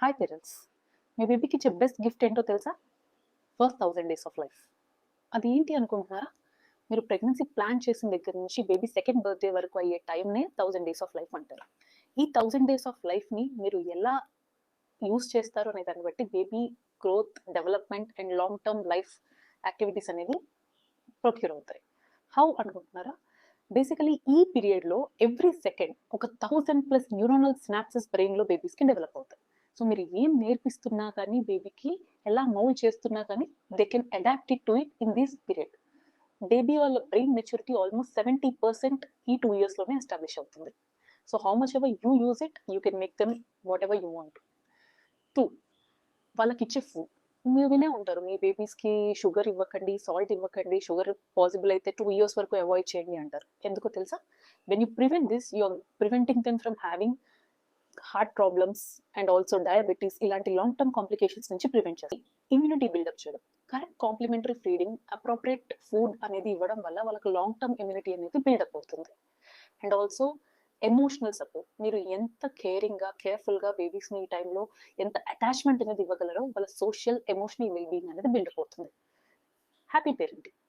Hi parents, మీ బేబీకి ఇచ్చే best gift ఏంటో తెలుసా? First 1000 days of life. అది ఏంటి అనుకుంటున్నారా? మీరు ప్రెగ్నెన్సీ ప్లాన్ చేసిన దగ్గర నుంచి బేబీ సెకండ్ బర్త్డే వరకు అయ్యే టైంనే 1000 days ఆఫ్ లైఫ్ అంటారు. ఈ 1000 days ఆఫ్ లైఫ్ని మీరు ఎలా యూస్ చేస్తారు అనే దాన్ని బట్టి baby growth, development and long term life activities అనేవి ప్రొక్యూర్ అవుతాయి. హౌ అనుకుంటున్నారా? బేసికలీ ఈ పీరియడ్లో ఎవ్రీ సెకండ్ ఒక 1000+ న్యూరోనల్ స్నాప్సెస్ బ్రెయిన్లో బేబీస్కి డెవలప్ అవుతాయి. సో మీరు ఏం నేర్పిస్తున్నా కానీ బేబీకి ఎలా మౌల్డ్ చేస్తున్నా కానీ they can adapt it to it in this period. Baby వాళ్ళ బ్రెయిన్ మెచ్యూరిటీ ఆల్మోస్ట్ 70% ఈ 2 yearsలోనే ఎస్టాబ్లిష్ అవుతుంది. So how much ever you use it, you can make them what ever you want. 2, వాళ్ళకి ఇచ్చే ఫుడ్. మీరు వినే ఉంటారు, మీ బేబీస్కి షుగర్ ఇవ్వకండి, సాల్ట్ ఇవ్వకండి, షుగర్ పాసిబుల్ అయితే 2 years వరకు అవాయిడ్ చేయండి అంటారు. ఎందుకో తెలుసా? When you prevent this, you are preventing them from having heart problems and also diabetes, ఇలాంటి లాంగ్ టర్మ్ కాంప్లికేషన్స్ నుంచి ప్రివెంట్ చేస్తాయి. ఇమ్యూనిటీ బిల్డప్ చేయడం, correct complementary feeding, appropriate food అనేది ఇవ్వడం వల్ల వాళ్ళకి లాంగ్ టర్మ్ ఇమ్యూనిటీ అనేది బిల్డప్ అవుతుంది. And also emotional support. మీరు ఎంత కేరింగ్గా, కేర్ఫుల్గా బేబీస్ని ఈ టైంలో ఎంత అటాచ్మెంట్ అనేది ఇవ్వగలరో వాళ్ళ సోషల్, ఎమోషనల్ వెల్బీయింగ్ అనేది బిల్డప్ అవుతుంది. Happy parenting.